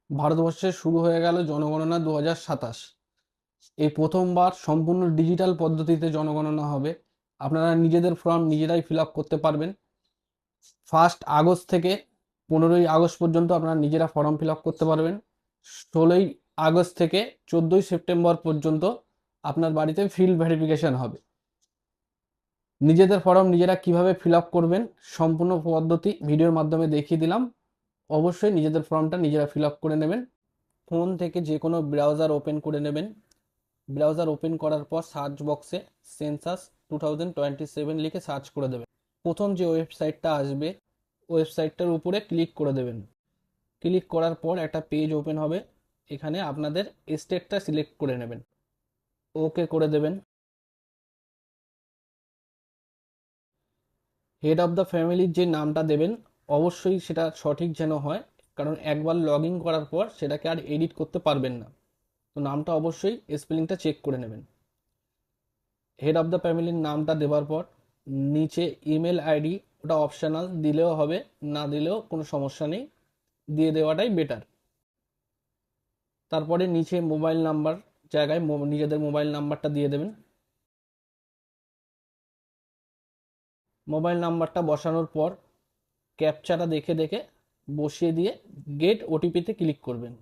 ভারতবর্ষে শুরু হয়ে গেল জনগণনা 2027। এই প্রথমবার সম্পূর্ণ ডিজিটাল পদ্ধতিতে জনগণনা হবে। আপনারা নিজেদের ফর্ম নিজেরাই ফিল আপ করতে পারবেন। 1 আগস্ট থেকে 15ই আগস্ট পর্যন্ত আপনারা নিজেরা ফর্ম ফিল আপ করতে পারবেন। 16ই আগস্ট থেকে 14ই সেপ্টেম্বর পর্যন্ত আপনার বাড়িতে ফিল্ড ভেরিফিকেশন হবে। নিজেদের ফর্ম নিজেরা কিভাবে ফিল আপ করবেন সম্পূর্ণ পদ্ধতি ভিডিওর মাধ্যমে দেখিয়ে দিলাম। অবশ্যই নিজেদের ফর্মটা নিজেরা ফিল আপ করে নেবেন। ফোন থেকে যে কোনো ব্রাউজার ওপেন করে নেবেন। ব্রাউজার ওপেন করার পর সার্চ বক্সে সেন্সাস 2027 লিখে সার্চ করে দেবেন। প্রথম যে ওয়েবসাইটটা আসবে ওয়েবসাইটটার উপরে ক্লিক করে দেবেন। ক্লিক করার পর একটা পেজ ওপেন হবে। এখানে আপনাদের স্টেটটা সিলেক্ট করে নেবেন, ওকে করে দেবেন। হেড অফ দ্য ফ্যামিলির যে নামটা দেবেন অবশ্যই সেটা সঠিক যেন হয়, কারণ একবার লগ ইন করার পর সেটাকে আর এডিট করতে পারবেন না। তো নামটা অবশ্যই স্পেলিংটা চেক করে নেবেন। হেড অফ দ্য ফ্যামিলির নামটা দেওয়ার পর নিচে ইমেল আইডি, ওটা অপশনাল, দিলেও হবে না দিলেও কোনো সমস্যা নেই, দিয়ে দেওয়াটাই বেটার। তারপরে নিচে মোবাইল নাম্বার জায়গায় নিজেদের মোবাইল নাম্বারটা দিয়ে দেবেন। মোবাইল নাম্বারটা বসানোর পর ক্যাপচাটা দেখে দেখে বসিয়ে দিয়ে গেট ওটিপিতে ক্লিক করবেন।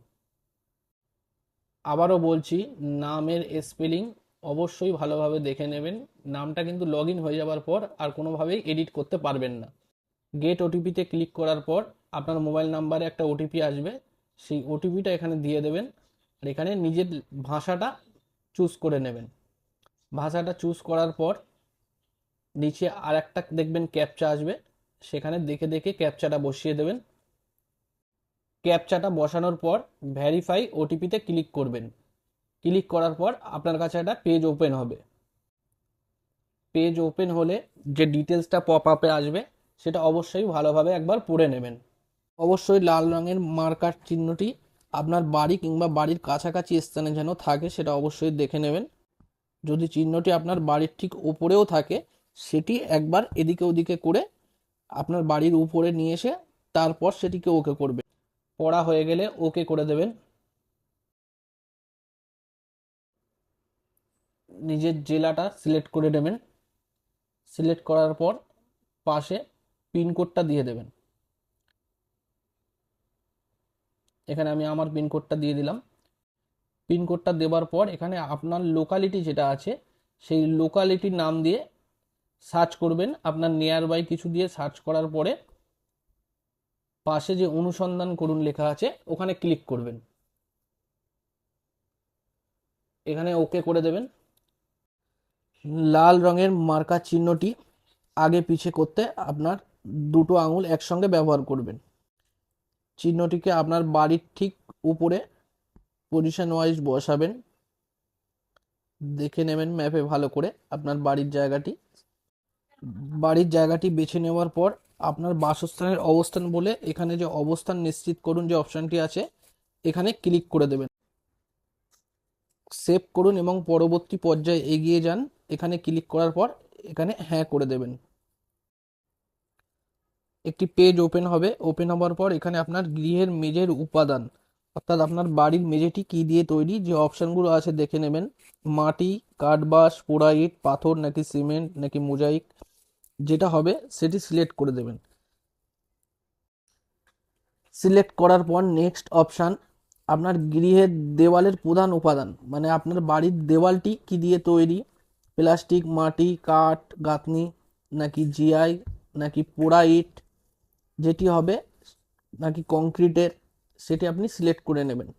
আবারও বলছি, নামের স্পেলিং অবশ্যই ভালোভাবে দেখে নেবেন। নামটা কিন্তু লগ ইন হয়ে যাওয়ার পর আর কোনোভাবেই এডিট করতে পারবেন না। গেট ওটিপিতে ক্লিক করার পর আপনার মোবাইল নাম্বারে একটা ওটিপি আসবে, সেই ওটিপিটা এখানে দিয়ে দেবেন। আর এখানে নিজের ভাষাটা চুজ করে নেবেন। ভাষাটা চুজ করার পর নিচে আর একটা দেখবেন ক্যাপচা আসবে, সেখানে দেখে দেখে ক্যাপচাটা বসিয়ে দেবেন। ক্যাপচাটা বসানোর পর ভেরিফাই ওটিপিতে ক্লিক করবেন। ক্লিক করার পর আপনার কাছে একটা পেজ ওপেন হবে। পেজ ওপেন হলে যে ডিটেলসটা পপ আপে আসবে সেটা অবশ্যই ভালোভাবে একবার পড়ে নেবেন। অবশ্যই লাল রঙের মার্কার চিহ্নটি আপনার বাড়ি কিংবা বাড়ির কাছাকাছি স্থানে যেন থাকে সেটা অবশ্যই দেখে নেবেন। যদি চিহ্নটি আপনার বাড়ির ঠিক উপরেও থাকে সেটি একবার এদিকে ওদিকে করে আপনার বাড়ির উপরে নিয়ে এসে তারপর সেটিকে ওকে করবে। পড়া হয়ে গেলে ওকে করে দেবেন। নিজের জেলাটা সিলেক্ট করে নেবেন। সিলেক্ট করার পর পাশে পিনকোডটা দিয়ে দেবেন। এখানে আমি আমার পিনকোডটা দিয়ে দিলাম। পিনকোডটা দেওয়ার পর এখানে আপনার লোকালিটি যেটা আছে সেই লোকালিটির নাম দিয়ে সার্চ করবেন। আপনার নিয়ার বাই কিছু দিয়ে সার্চ করার পরে পাশে যে অনুসন্ধান করুন লেখা আছে ওখানে ক্লিক করবেন। এখানে ওকে করে দেবেন। লাল রঙের মার্কার চিহ্নটি আগে পিছে করতে আপনার দুটো আঙুল একসঙ্গে ব্যবহার করবেন। চিহ্নটিকে আপনার বাড়ির ঠিক উপরে পজিশন ওয়াইজ বসাবেন। দেখে নেবেন ম্যাপে ভালো করে আপনার বাড়ির জায়গাটি বেছে নেওয়ার পর আপনার বাসস্থানের অবস্থান বলে এখানে যে অবস্থান নিশ্চিত করুন যে অপশানটি আছে এখানে ক্লিক করে দেবেন। সেভ করুন এবং পরবর্তী পর্যায়ে এগিয়ে যান। এখানে ক্লিক করার পর এখানে হ্যাঁ করে দেবেন। একটি পেজ ওপেন হবে। ওপেন হওয়ার পর এখানে আপনার গৃহের মেঝের উপাদান, অর্থাৎ আপনার বাড়ির মেঝেটি কি দিয়ে তৈরি যে অপশানগুলো আছে দেখে নেবেন। মাটি, কাঠবাস, পোড়া ইট, পাথর নাকি সিমেন্ট নাকি মোজাইক, যেটা হবে সেটি সিলেক্ট করে দেবেন। সিলেক্ট করার পর নেক্সট অপশান, আপনার গৃহের দেওয়ালের প্রধান উপাদান মানে আপনার বাড়ির দেওয়ালটি কি দিয়ে তৈরি, প্লাস্টিক, মাটি, কাঠ, গাঁথনি নাকি জিআই নাকি পোড়া ইট যেটি হবে নাকি কংক্রিটের, সেটি আপনি সিলেক্ট করে নেবেন।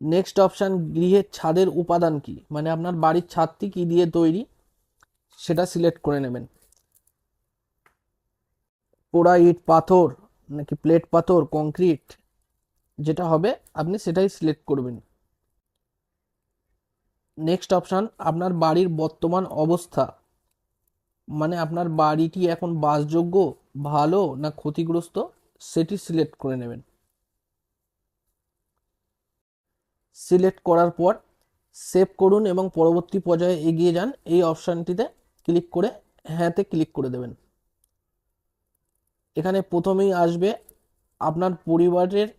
নেক্সট অপশান, গৃহের ছাদের উপাদান কি মানে আপনার বাড়ির ছাদটি কি দিয়ে তৈরি সেটা সিলেক্ট করে নেবেন। পোড়া ইট, পাথর নাকি প্লেট পাথর, কংক্রিট যেটা হবে আপনি সেটাই সিলেক্ট করবেন। নেক্সট অপশান, আপনার বাড়ির বর্তমান অবস্থা মানে আপনার বাড়িটি এখন বাসযোগ্য, ভালো না ক্ষতিগ্রস্ত সেটি সিলেক্ট করে নেবেন। সিলেক্ট করার পর সেভ করুন এবং পরবর্তী পর্যায়ে এগিয়ে যান। এই অপশানটিতে ক্লিক করে হ্যাঁতে ক্লিক করে দেবেন। এখানে প্রথমেই আসবে আপনার পরিবারের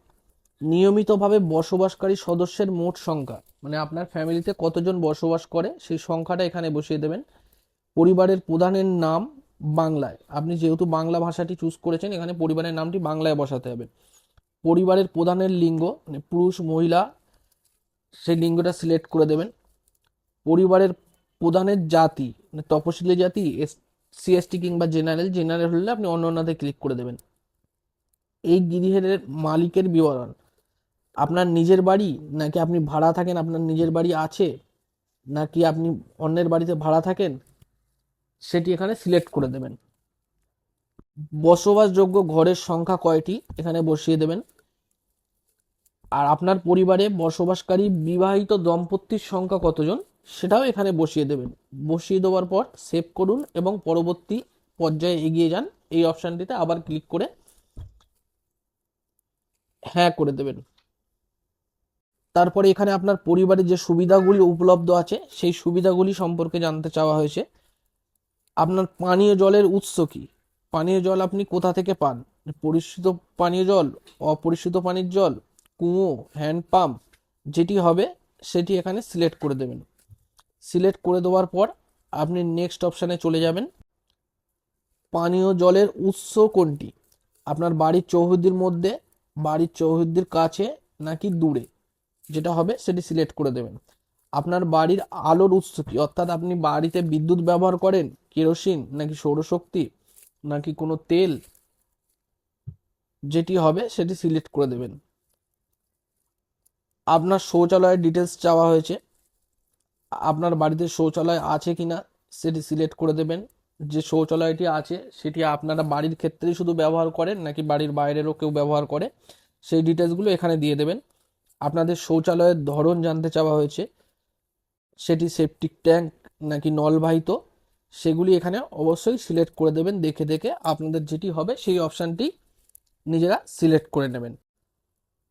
নিয়মিতভাবে বসবাসকারী সদস্যের মোট সংখ্যা, মানে আপনার ফ্যামিলিতে কতজন বসবাস করে সেই সংখ্যাটা এখানে বসিয়ে দেবেন। পরিবারের প্রধানের নাম বাংলায়, আপনি যেহেতু বাংলা ভাষাটি চুজ করেছেন এখানে পরিবারের নামটি বাংলায় বসাতে হবে। পরিবারের প্রধানের লিঙ্গ, মানে পুরুষ মহিলা, সেই লিঙ্গটা সিলেক্ট করে দেবেন। পরিবারের প্রধানের জাতি, মানে তপশিলি জাতি, SC ST কিংবা জেনারেল, জেনারেল হলে আপনি অন্যতে ক্লিক করে দেবেন। এই গৃহের মালিকের বিবরণ, আপনার নিজের বাড়ি নাকি আপনি ভাড়া থাকেন, আপনার নিজের বাড়ি আছে নাকি আপনি অন্যের বাড়িতে ভাড়া থাকেন, সেটি এখানে সিলেক্ট করে দেবেন। বসবাসযোগ্য ঘরের সংখ্যা কয়টি এখানে বসিয়ে দেবেন। আর আপনার পরিবারে বসবাসকারী বিবাহিত দম্পতির সংখ্যা কতজন সেটাও এখানে বসিয়ে দেবেন। বসিয়ে দেওয়ার পর সেভ করুন এবং পরবর্তী পর্যায়ে এগিয়ে যান। এই অপশানটিতে আবার ক্লিক করে হ্যাঁ করে দেবেন। তারপরে এখানে আপনার পরিবারে যে সুবিধাগুলি উপলব্ধ আছে সেই সুবিধাগুলি সম্পর্কে জানতে চাওয়া হয়েছে। আপনার পানীয় জলের উৎস কি, পানীয় জল আপনি কোথা থেকে পান, পরিশোধিত পানীয় জল, অপরিশোধিত পানির জল, কুয়ো, হ্যান্ড পাম্প, যেটি হবে সেটি এখানে সিলেক্ট করে দেবেন। সিলেক্ট করে দেওয়ার পর আপনি নেক্সট অপশানে চলে যাবেন। পানীয় জলের উৎস কোনটি, আপনার বাড়ির চৌহদ্দির মধ্যে, বাড়ির চৌহদ্দির কাছে নাকি দূরে, যেটা হবে সেটি সিলেক্ট করে দেবেন। আপনার বাড়ির আলোর উৎস কি, অর্থাৎ আপনি বাড়িতে বিদ্যুৎ ব্যবহার করেন, কেরোসিন নাকি সৌরশক্তি নাকি কোনো তেল, যেটি হবে সেটি সিলেক্ট করে দেবেন। আপনার শৌচালয়ের ডিটেলস চাওয়া হয়েছে, আপনার বাড়িতে শৌচালয় আছে কিনা সেটি সিলেক্ট করে দেবেন। যে শৌচালয়টি আছে সেটি আপনারা বাড়ির ক্ষেত্রেই শুধু ব্যবহার করেন নাকি বাড়ির বাইরেরও কেউ ব্যবহার করে, সেই ডিটেলসগুলো এখানে দিয়ে দেবেন। আপনাদের শৌচালয়ের ধরন জানতে চাওয়া হয়েছে, সেটি সেপটিক ট্যাঙ্ক নাকি নলবাহিত, সেগুলি এখানে অবশ্যই সিলেক্ট করে দেবেন। দেখে দেখে আপনাদের যেটি হবে সেই অপশানটি নিজেরা সিলেক্ট করে নেবেন।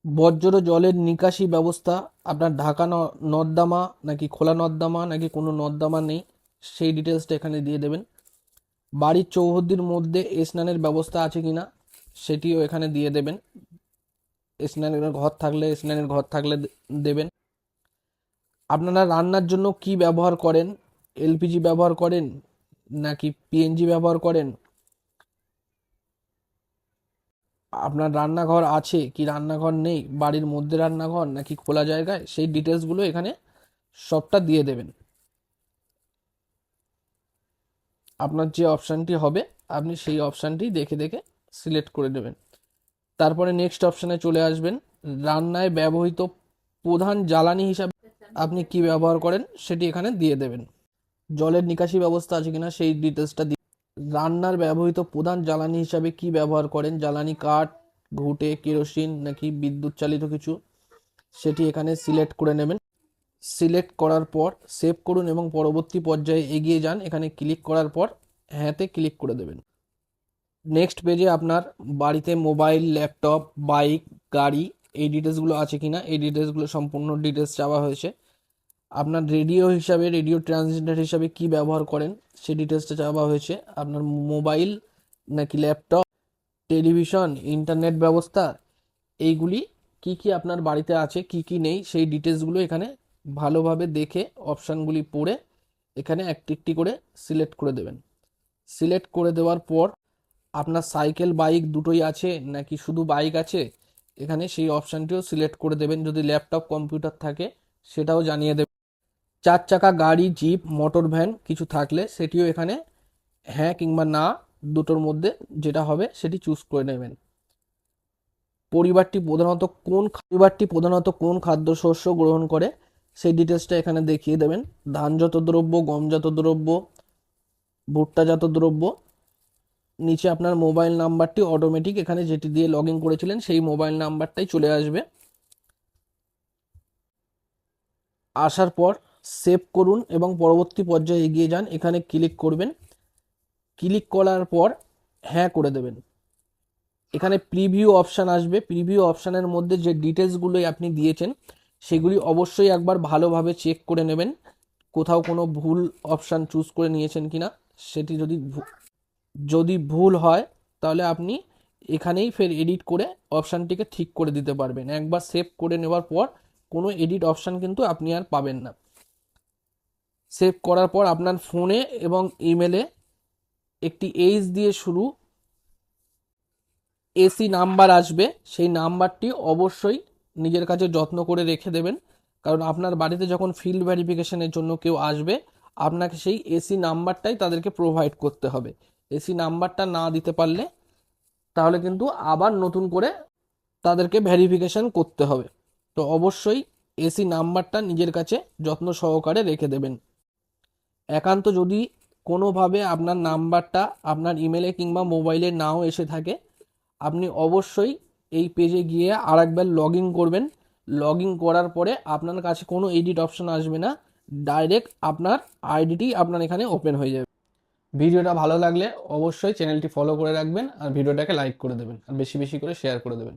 বর্জ্য জলের নিকাশি ব্যবস্থা, আপনার ঢাকা নর্দমা নাকি খোলা নর্দমা নাকি কোনো নর্দমা নেই, সেই ডিটেলসটা এখানে দিয়ে দেবেন। বাড়ির চৌহদ্দির মধ্যে স্নানের ব্যবস্থা আছে কিনা সেটিও এখানে দিয়ে দেবেন। স্নানের ঘর থাকলে দেবেন। আপনারা রান্নার জন্য কি ব্যবহার করেন, LPG ব্যবহার করেন নাকি PNG ব্যবহার করেন, আপনার রান্নাঘর আছে কি রান্নাঘর নেই, বাড়ির মধ্যে রান্নাঘর নাকি খোলা জায়গায়, সেই ডিটেলসগুলো এখানে সবটা দিয়ে দেবেন। আপনার যে অপশানটি হবে আপনি সেই অপশানটি দেখে দেখে সিলেক্ট করে নেবেন। তারপরে নেক্সট অপশানে চলে আসবেন। রান্নায় ব্যবহৃত প্রধান জ্বালানি হিসাবে আপনি কি ব্যবহার করেন সেটি এখানে দিয়ে দেবেন। জলের নিকাশি ব্যবস্থা আছে কিনা সেই ডিটেলসটা দিয়ে, রান্নার ব্যবহৃত প্রধান জ্বালানি হিসাবে কি ব্যবহার করেন, জ্বালানি কাঠ, ঘুঁটে, কেরোসিন নাকি বিদ্যুৎ চালিত কিছু, সেটি এখানে সিলেক্ট করে নেবেন। সিলেক্ট করার পর সেভ করুন এবং পরবর্তী পর্যায়ে এগিয়ে যান। এখানে ক্লিক করার পর হ্যাঁতে ক্লিক করে দেবেন। নেক্সট পেজে আপনার বাড়িতে মোবাইল, ল্যাপটপ, বাইক, গাড়ি, এই ডিটেলসগুলো আছে কিনা এই ডিটেলসগুলো সম্পূর্ণ ডিটেলস চাওয়া হয়েছে। আপনার রেডিও ট্রান্সমিটার হিসাবে কি ব্যবহার করেন সেই ডিটেলসটা চাওয়া হয়েছে। আপনার মোবাইল নাকি ল্যাপটপ, টেলিভিশন, ইন্টারনেট ব্যবস্থা, এইগুলি কি কি আপনার বাড়িতে আছে কি কি নেই সেই ডিটেলসগুলো এখানে ভালোভাবে দেখে অপশানগুলি পড়ে এখানে একটি একটি করে সিলেক্ট করে দেবেন। সিলেক্ট করে দেওয়ার পর আপনার সাইকেল বাইক দুটোই আছে নাকি শুধু বাইক আছে এখানে সেই অপশানটিও সিলেক্ট করে দেবেন। যদি ল্যাপটপ কম্পিউটার থাকে সেটাও জানিয়ে দেবেন। 4 চাকা গাড়ি, জিপ, মোটর ভ্যান কিছু থাকলে সেটিও এখানে হ্যাঁ কিংবা না দুটোর মধ্যে যেটা হবে সেটি চুজ করে নেবেন। পরিবারটি প্রধানত কোন খাদ্যশস্য গ্রহণ করে সেই ডিটেলসটা এখানে দেখিয়ে দেবেন। ধানজাত দ্রব্য, গমজাত দ্রব্য, ভুট্টাজাত দ্রব্য। নিচে আপনার মোবাইল নাম্বারটি অটোমেটিক এখানে যেটি দিয়ে লগ ইন করেছিলেন সেই মোবাইল নাম্বারটাই চলে আসবে। আসার পর সেভ করুন এবং পরবর্তী পর্যায়ে এগিয়ে যান। এখানে ক্লিক করবেন। ক্লিক করার পর হ্যাঁ করে দেবেন। এখানে প্রিভিউ অপশান আসবে। প্রিভিউ অপশানের মধ্যে যে ডিটেলসগুলো আপনি দিয়েছেন সেগুলি অবশ্যই একবার ভালোভাবে চেক করে নেবেন কোথাও কোনো ভুল অপশান চুজ করে নিয়েছেন কিনা। সেটি যদি ভুল হয় তাহলে আপনি এখানেই ফের এডিট করে অপশানটিকে ঠিক করে দিতে পারবেন। একবার সেভ করে নেওয়ার পর কোনো এডিট অপশান কিন্তু আপনি আর পাবেন না। সেভ করার পর আপনার ফোনে এবং ইমেলে একটি এইচ দিয়ে শুরু এসি নাম্বার আসবে, সেই নাম্বারটি অবশ্যই নিজের কাছে যত্ন করে রেখে দেবেন, কারণ আপনার বাড়িতে যখন ফিল্ড ভেরিফিকেশনের জন্য কেউ আসবে আপনাকে সেই এসি নাম্বারটাই তাদেরকে প্রোভাইড করতে হবে। এসি নাম্বারটা না দিতে পারলে তাহলে কিন্তু আবার নতুন করে তাদেরকে ভেরিফিকেশন করতে হবে। তো অবশ্যই এসি নাম্বারটা নিজের কাছে যত্ন সহকারে রেখে দেবেন। একান্ত যদি কোনোভাবে আপনার নাম্বারটা আপনার ইমেলে কিংবা মোবাইলে নাও এসে থাকে, আপনি অবশ্যই এই পেজে গিয়ে আরেকবার লগ ইন করবেন। লগ ইন করার পরে আপনার কাছে কোনো এডিট অপশন আসবে না, ডাইরেক্ট আপনার আইডিটি আপনার এখানে ওপেন হয়ে যাবে। ভিডিওটা ভালো লাগলে অবশ্যই চ্যানেলটি ফলো করে রাখবেন আর ভিডিওটাকে লাইক করে দেবেন আর বেশি বেশি করে শেয়ার করে দেবেন।